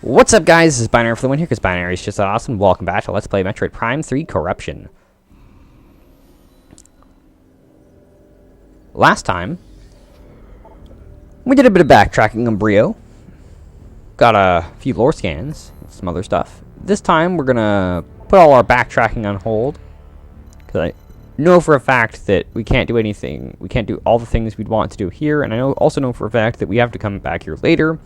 What's up, guys? This is Binary for the win here, because Binary is just awesome. Welcome back to Let's Play Metroid Prime 3 Corruption. Last time, we did a bit of backtracking on Brio. Got a few lore scans, some other stuff. This time, we're gonna put all our backtracking on hold, because I know for a fact that we can't do anything. We can't do all the things we'd want to do here, and I also know for a fact that we have to come back here later.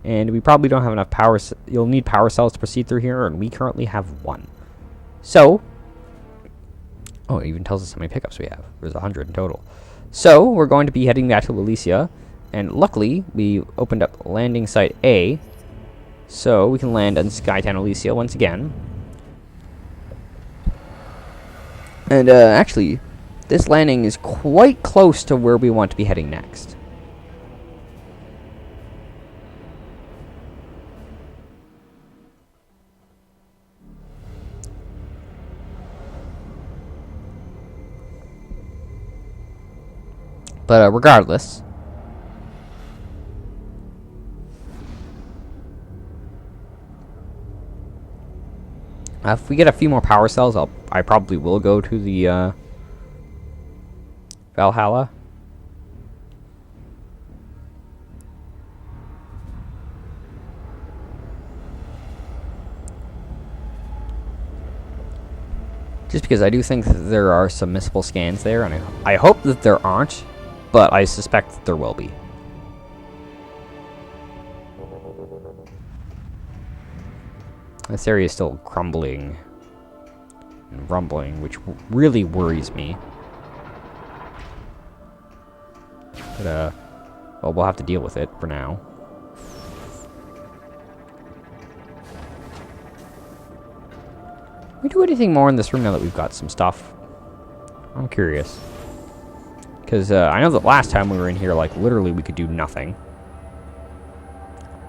And we probably don't have enough power. You'll need power cells to proceed through here, and we currently have one. So, oh, it even tells us how many pickups we have. There's 100 in total. So, we're going to be heading back to Elysia, and luckily, we opened up landing site A, so we can land on Skytown Elysia once again. And, actually, this landing is quite close to where we want to be heading next. But regardless, if we get a few more power cells, I probably will go to the Valhalla. Just because I do think that there are some missable scans there, and I hope that there aren't. But I suspect that there will be. This area is still crumbling and rumbling, which really worries me. But, well, we'll have to deal with it for now. Can we do anything more in this room now that we've got some stuff? I'm curious. Because I know that last time we were in here, like, literally we could do nothing.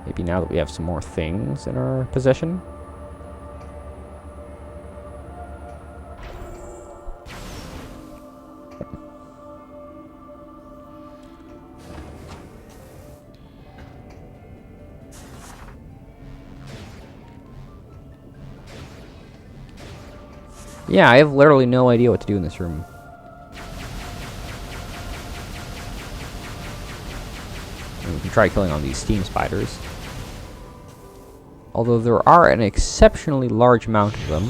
Maybe now that we have some more things in our possession. Yeah, I have literally no idea what to do in this room. We can try killing all these steam spiders. Although there are an exceptionally large amount of them.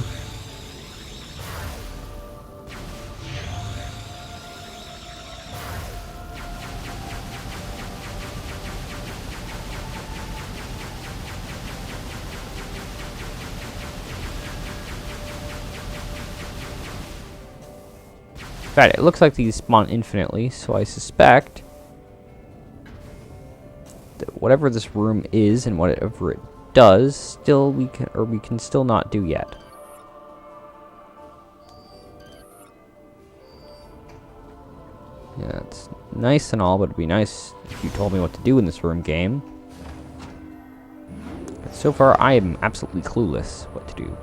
In fact, it looks like these spawn infinitely, so I suspect whatever this room is and whatever it does, still we can still not do yet. Yeah, it's nice and all, but it'd be nice if you told me what to do in this room, game. But so far, I am absolutely clueless what to do.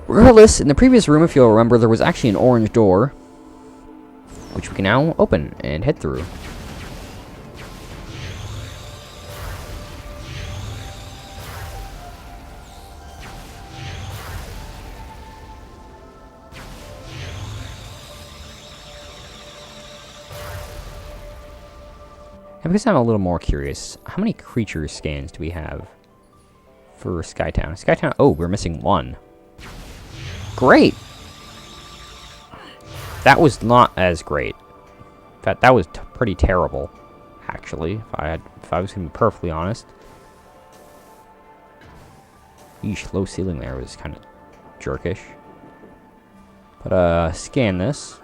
Regardless, in the previous room, if you'll remember, there was actually an orange door, which we can now open and head through. And because I'm a little more curious, how many creature scans do we have for Skytown? Skytown, oh, we're missing one. Great! That was not as great. In fact, that was pretty terrible, actually, if I was going to be perfectly honest. Eesh, low ceiling there was kind of jerkish. But, scan this,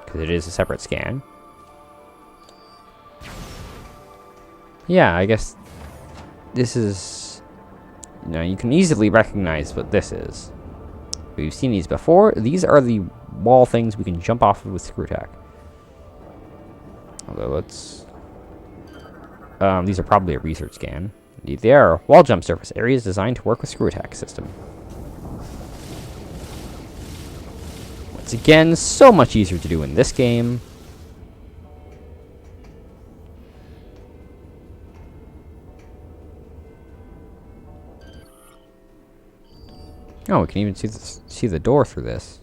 because it is a separate scan. Yeah, I guess this is, you know, you can easily recognize what this is. We've seen these before. These are the wall things we can jump off of with screw attack. Although let's... these are probably a research scan. Indeed they are. Wall jump surface areas designed to work with screw attack system. Once again, so much easier to do in this game. Oh, we can even see the door through this.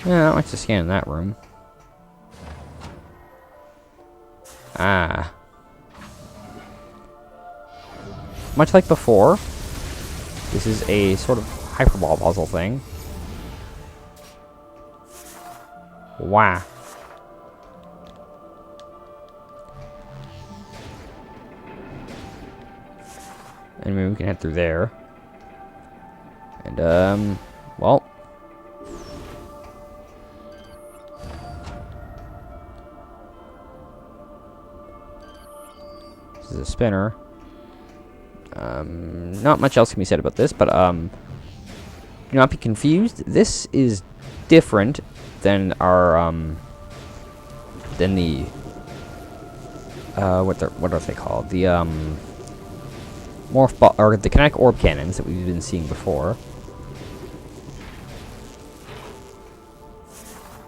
Yeah, not much to scan in that room. Ah. Much like before, this is a sort of hyperball puzzle thing. Wow. And maybe we can head through there. And, well. This is a spinner. Not much else can be said about this, but, do not be confused. This is different than our, than the, what are they called? The, morph ball, or the kinetic orb cannons that we've been seeing before.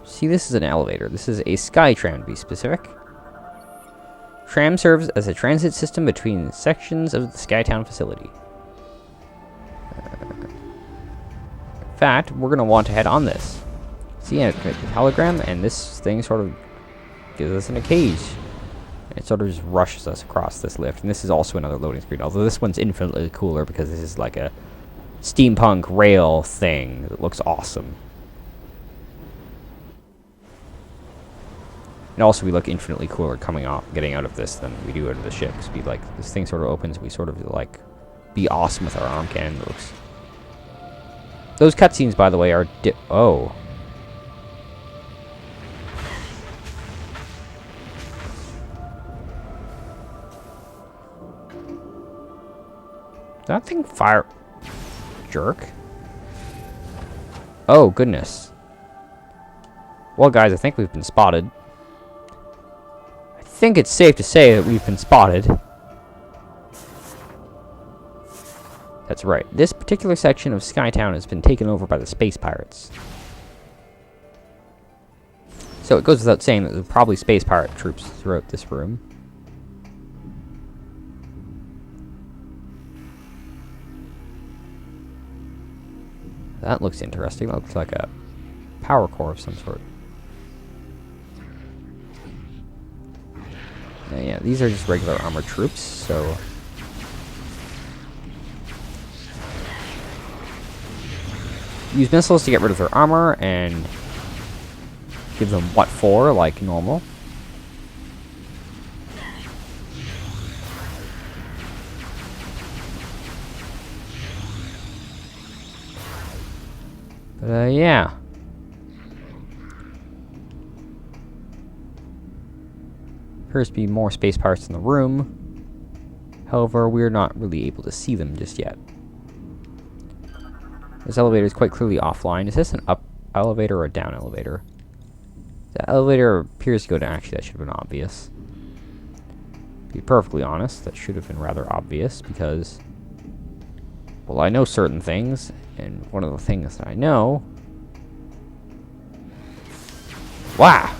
See, this is an elevator. This is a Skytram, to be specific. Tram serves as a transit system between sections of the Skytown Facility. In fact, we're going to want to head on this. See, and it's a hologram, and this thing sort of gives us in a cage. It sort of just rushes us across this lift. And this is also another loading screen, although this one's infinitely cooler because this is like a steampunk rail thing that looks awesome. And also we look infinitely cooler getting out of this than we do out of the ship. Because we like, this thing sort of opens, we sort of like be awesome with our arm cannon. It looks... Those cutscenes, by the way, are oh. That thing fire... Jerk? Oh, goodness. Well, guys, I think we've been spotted. I think it's safe to say that we've been spotted. That's right. This particular section of Skytown has been taken over by the space pirates. So it goes without saying that there's probably space pirate troops throughout this room. That looks interesting. That looks like a power core of some sort. Yeah, these are just regular armored troops, so... Use missiles to get rid of their armor, and give them what for, like normal. But, yeah. Appears to be more space pirates in the room. However, we're not really able to see them just yet. This elevator is quite clearly offline. Is this an up elevator or a down elevator? The elevator appears to go down. Actually, that should have been obvious. To be perfectly honest, that should have been rather obvious because... Well, I know certain things, and one of the things that I know... Wow!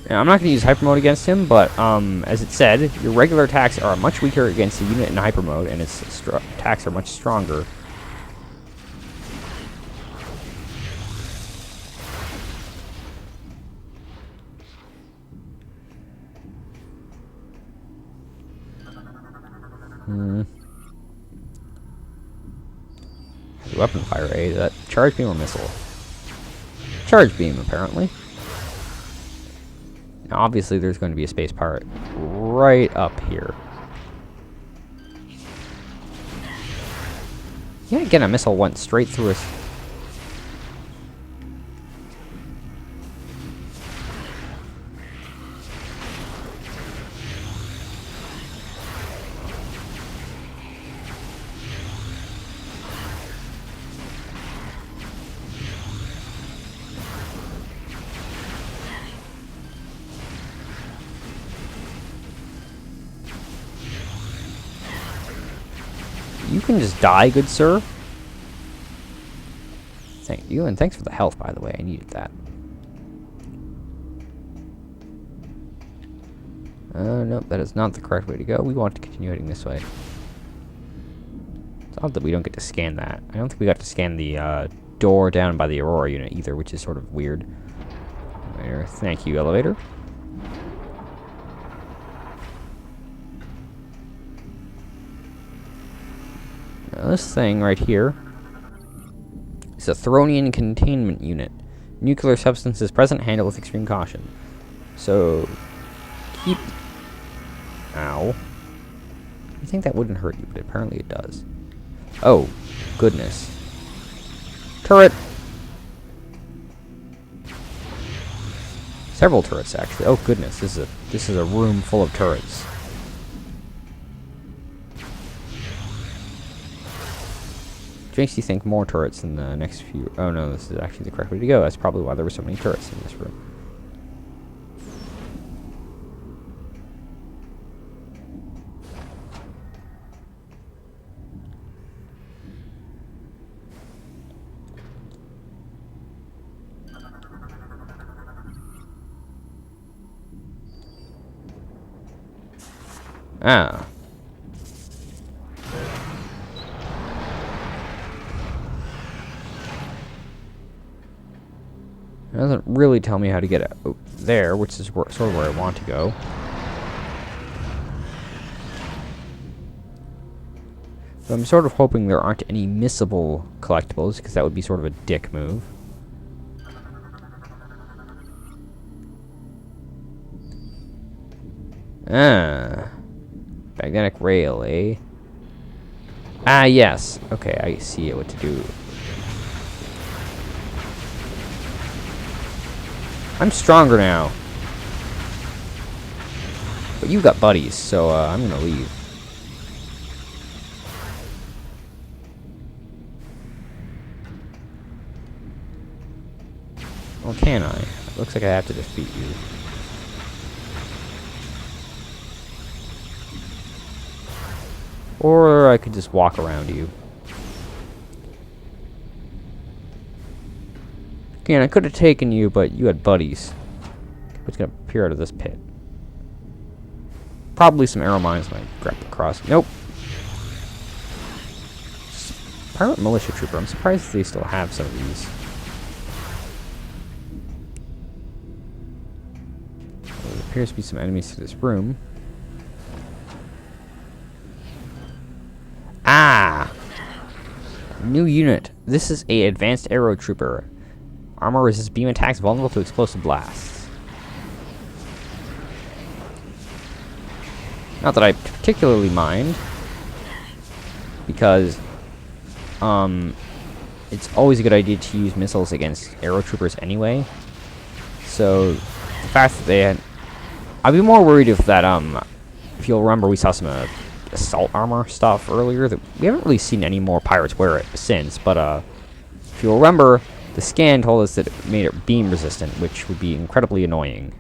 Now, I'm not going to use hyper mode against him, but as it said, your regular attacks are much weaker against a unit in hyper mode, and its attacks are much stronger. Weapon fire, eh? That charge beam or missile? Charge beam, apparently. Now, obviously, there's going to be a space pirate right up here. Yeah, again, a missile went straight through us. can just die, good sir. Thank you, and thanks for the health, by the way. I needed that. Nope, that is not the correct way to go. We want to continue heading this way. It's odd that we don't get to scan that. I don't think we got to scan the door down by the Aurora unit either, which is sort of weird. There, thank you, elevator. Now this thing right here is a Theronian containment unit. Nuclear substances present, handle with extreme caution. So, keep... Ow. I think that wouldn't hurt you, but apparently it does. Oh, goodness. Turret! Several turrets, actually. Oh, goodness. This is a room full of turrets. Which makes you think more turrets in the next few... Oh, no, this is actually the correct way to go. That's probably why there were so many turrets in this room. Ah. It doesn't really tell me how to get out there, which is sort of where I want to go. So I'm sort of hoping there aren't any missable collectibles, because that would be sort of a dick move. Ah. Magnetic rail, eh? Ah, yes. Okay, I see what to do. I'm stronger now. But you've got buddies, so I'm gonna leave. Well, can I? It looks like I have to defeat you. Or I could just walk around you. Again, I could have taken you, but you had buddies. What's gonna appear out of this pit? Probably some arrow mines might grab across. Nope. Pirate militia trooper. I'm surprised they still have some of these. Well, there appears to be some enemies to this room. Ah! New unit. This is a advanced arrow trooper. Armor resists beam attacks, vulnerable to explosive blasts. Not that I particularly mind, because it's always a good idea to use missiles against arrow troopers anyway. So the fact that they had, I'd be more worried if that if you'll remember, we saw some assault armor stuff earlier that we haven't really seen any more pirates wear it since, but if you'll remember, the scan told us that it made it beam resistant, which would be incredibly annoying.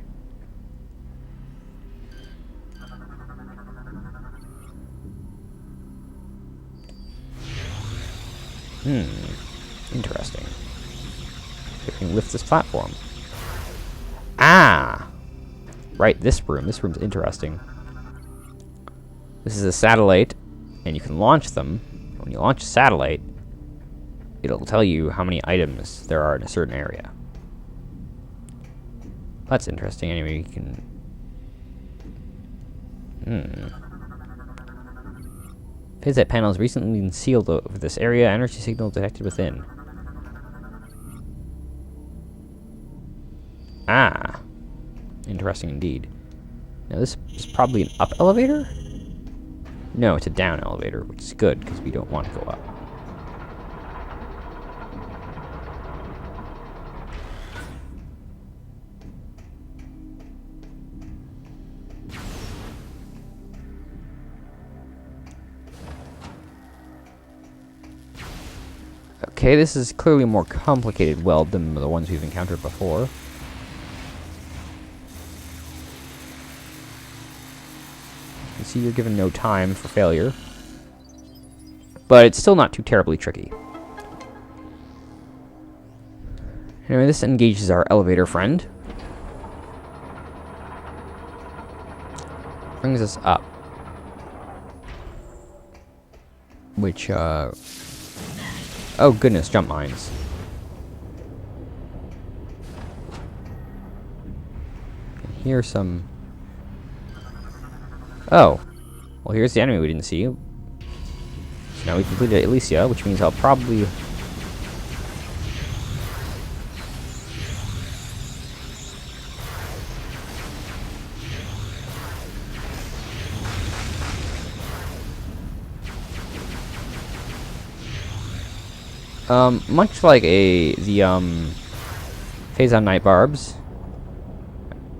Interesting. See if we can lift this platform. Ah! Right, this room. This room's interesting. This is a satellite, and you can launch them. When you launch a satellite, it'll tell you how many items there are in a certain area. That's interesting. Anyway, you can... Phasite panels recently been sealed over this area. Energy signal detected within. Ah. Interesting indeed. Now this is probably an up elevator? No, it's a down elevator, which is good, because we don't want to go up. Okay, this is clearly a more complicated weld than the ones we've encountered before. You see, you're given no time for failure. but it's still not too terribly tricky. Anyway, this engages our elevator friend. Brings us up. Which, oh goodness, jump mines. Here's some... Oh. Well, here's the enemy we didn't see. So now we completed Elysia, which means I'll probably... much like the Phase on Night Barbs,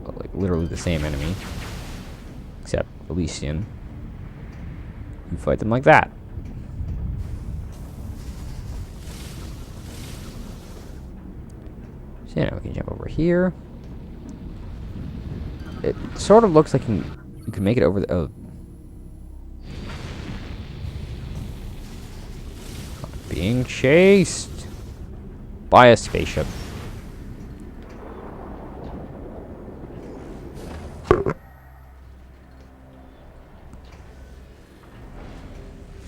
like literally the same enemy, except Elysian, you fight them like that. So yeah, we can jump over here. It sort of looks like you can make it over the... Oh. Being chased by a spaceship.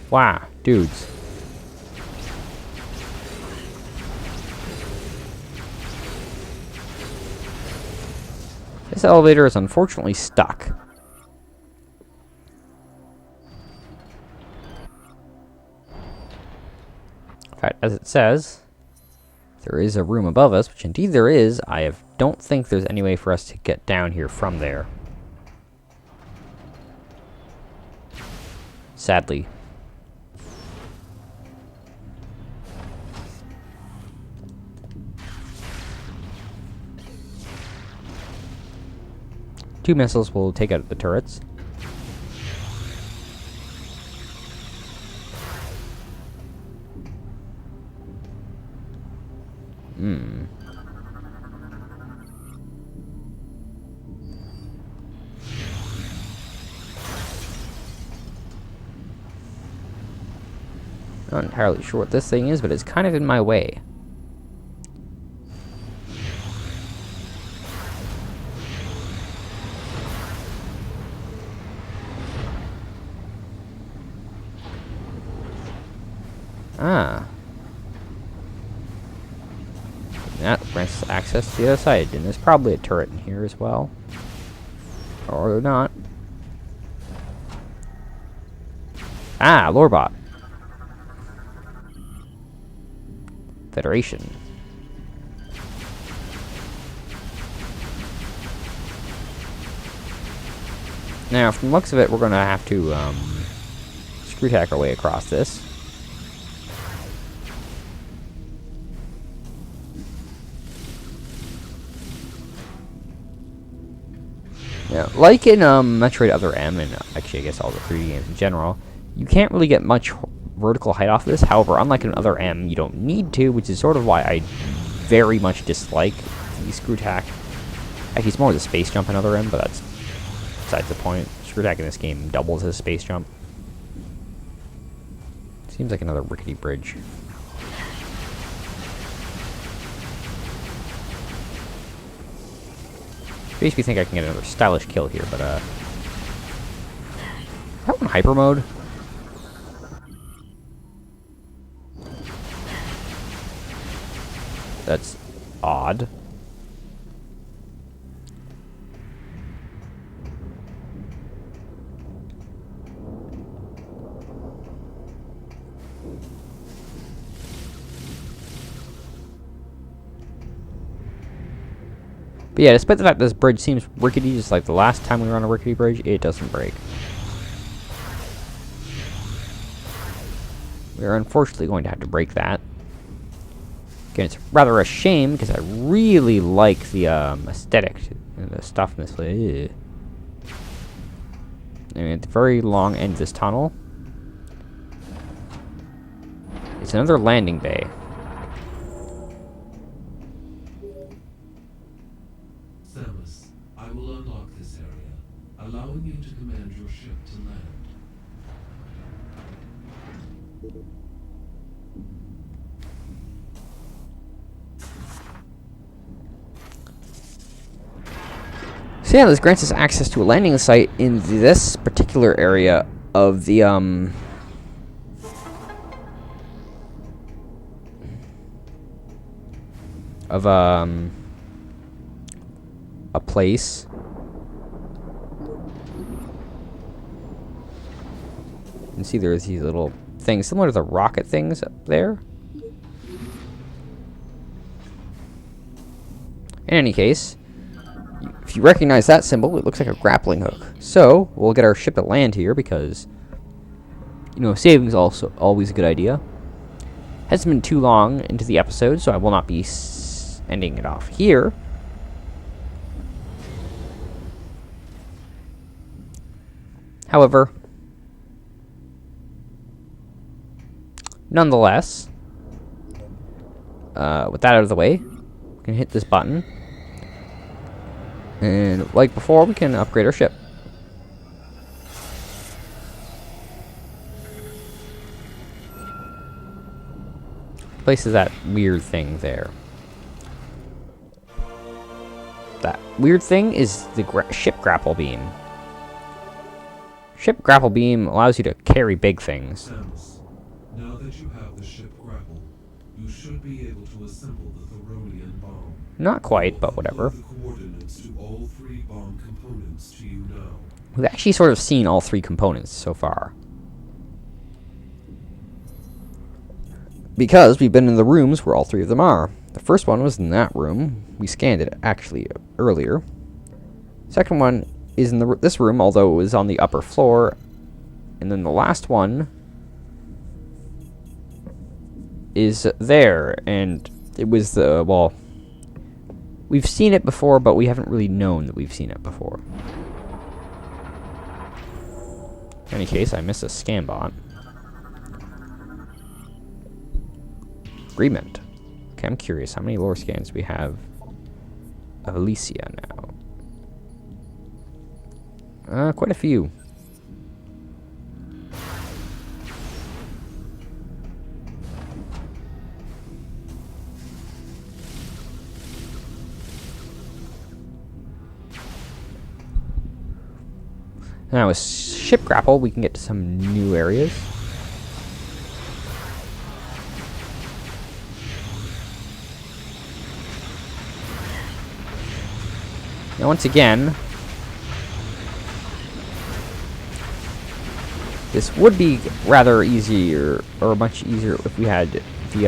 Wow, dudes. This elevator is unfortunately stuck. In fact, as it says, there is a room above us, which indeed there is. Don't think there's any way for us to get down here from there. Sadly. Two missiles will take out the turrets. Not entirely sure what this thing is, but it's kind of in my way. Ah. That grants us access to the other side, and there's probably a turret in here as well. Or not. Ah, Lorebot. Federation. Now, from the looks of it, we're going to have to screw tack our way across this. Yeah, like in Metroid Other M, and actually I guess all the 3D games in general, you can't really get much vertical height off this. However, unlike in Other M, you don't need to, which is sort of why I very much dislike the screw tack. Actually, it's more the space jump in Other M, but that's besides the point. Screw tack in this game doubles as a space jump. Seems like another rickety bridge. Basically think I can get another stylish kill here, but is that one hyper mode? That's odd. But yeah, despite the fact this bridge seems rickety, just like the last time we were on a rickety bridge, it doesn't break. We are unfortunately going to have to break that. Again, it's rather a shame, because I really like the aesthetic and the stuff in this place. I mean, at the very long end of this tunnel, it's another landing bay. Samus, I will unlock this area, allowing you to command your ship to land. So yeah, this grants us access to a landing site in this particular area of the a place. You can see there's these little things similar to the rocket things up there. In any case, if you recognize that symbol, it looks like a grappling hook. So we'll get our ship to land here because, you know, saving is also always a good idea. Hasn't been too long into the episode, so I will not be ending it off here. However, nonetheless, with that out of the way, we can hit this button. And like before, we can upgrade our ship. Places that weird thing there. That weird thing is the ship Grapple Beam. Ship Grapple Beam allows you to carry big things. Samus, now that you have the ship Grapple, you should be able to assemble the Thoronian bomb. Not quite, but whatever. The coordinates to all 3 bomb components to you now. We've actually sort of seen all 3 components so far. Because we've been in the rooms where all 3 of them are. The first one was in that room. We scanned it actually earlier. Second one is in this room, although it was on the upper floor. And then the last one is there, and it was the, well, we've seen it before, but we haven't really known that we've seen it before. In any case, I missed a scan bot. Agreement. Okay, I'm curious, how many lore scans do we have of Alicia now? Quite a few. Now with ship grapple, we can get to some new areas. Now once again, this would be rather easier, or much easier if we had the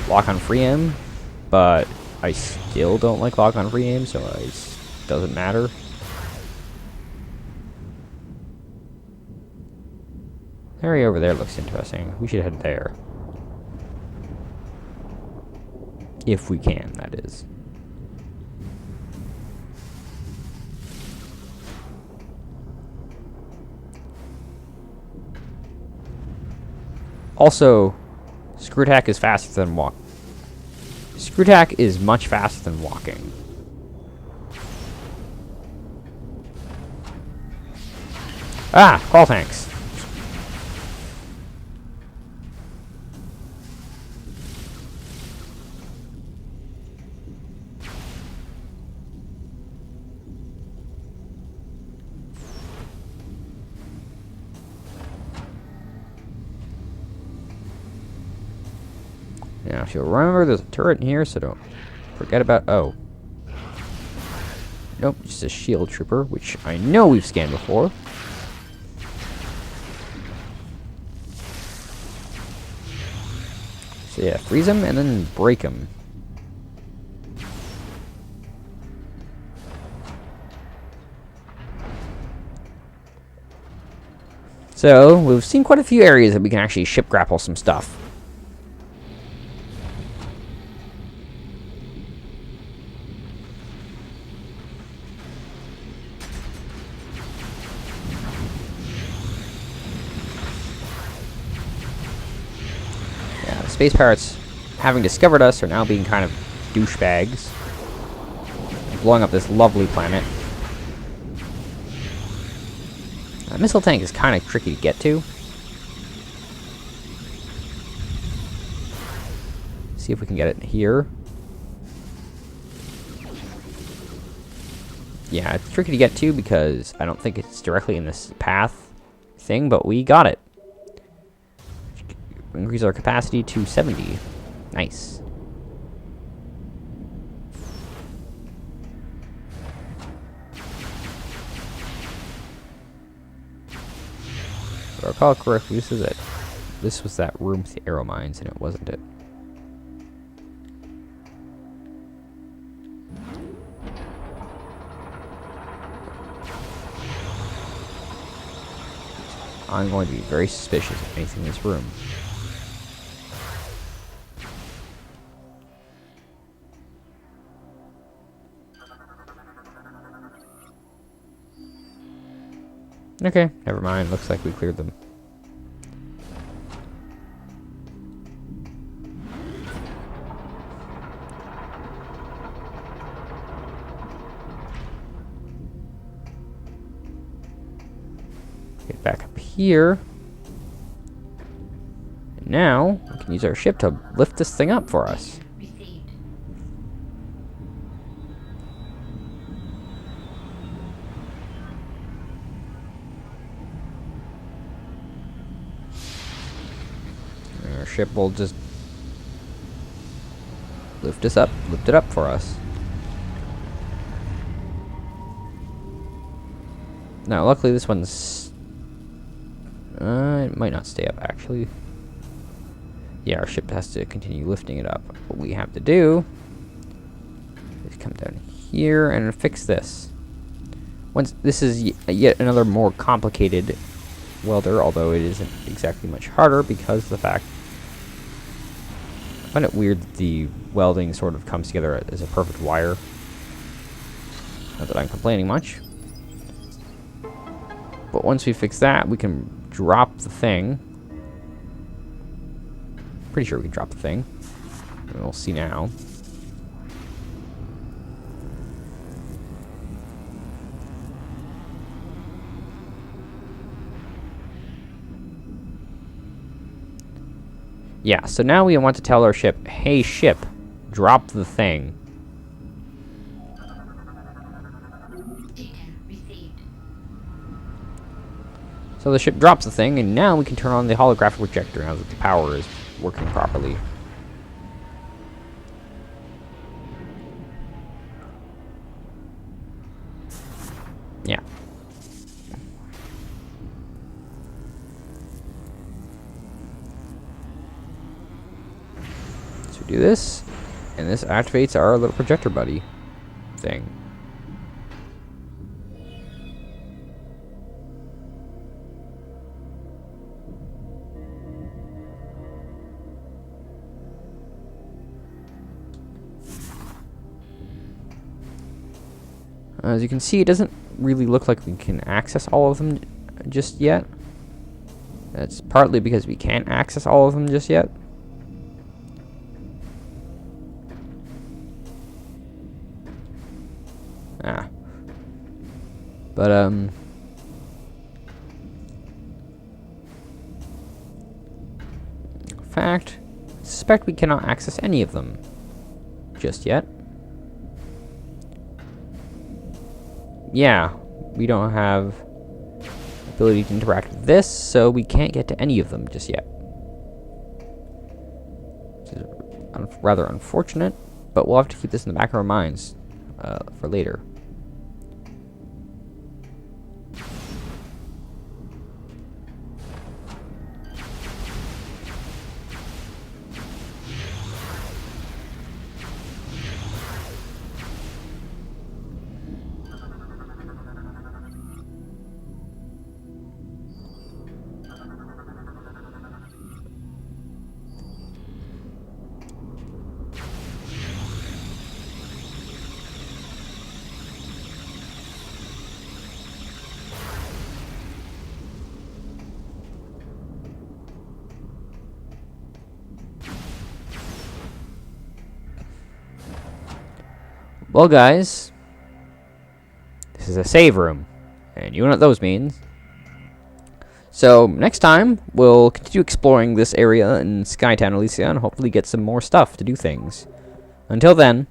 lock on free aim, but I still don't like lock on free aim, so it doesn't matter. The area over there looks interesting. We should head there. If we can, that is. Also, Screw Attack is faster than walk. Screw Attack is much faster than walking. Ah, crawl tanks. Now, if you'll remember, there's a turret in here, so don't forget about... Oh. Nope, just a shield trooper, which I know we've scanned before. So yeah, freeze them and then break them. So, we've seen quite a few areas that we can actually ship grapple some stuff. Space pirates, having discovered us, are now being kind of douchebags, blowing up this lovely planet. That missile tank is kind of tricky to get to. See if we can get it here. Yeah, it's tricky to get to because I don't think it's directly in this path thing, but we got it. Increase our capacity to 70. Nice. If I recall correctly, this is it. This was that room with the arrow mines, and it wasn't it. I'm going to be very suspicious of anything in this room. Okay, never mind. Looks like we cleared them. Get back up here. And now, we can use our ship to lift this thing up for us. Our ship will just lift it up for us. Now, luckily this one's... it might not stay up, actually. Yeah, our ship has to continue lifting it up. What we have to do is come down here and fix this. Once this is yet another more complicated welder, although it isn't exactly much harder because of the fact I find it weird that the welding sort of comes together as a perfect wire. Not that I'm complaining much. But once we fix that, we can drop the thing. Pretty sure we can drop the thing. And we'll see now. Yeah, so now we want to tell our ship, hey ship, drop the thing. So the ship drops the thing, and now we can turn on the holographic projector now that the power is working properly. Yeah. So we do this, and this activates our little projector buddy thing. As you can see, it doesn't really look like we can access all of them just yet. That's partly because we can't access all of them just yet. But, in fact, I suspect we cannot access any of them just yet. Yeah, we don't have ability to interact with this, so we can't get to any of them just yet. Which is rather unfortunate, but we'll have to keep this in the back of our minds for later. Well, guys, this is a save room, and you know what those means. So, next time, we'll continue exploring this area in Skytown, Elysia, and hopefully get some more stuff to do things. Until then,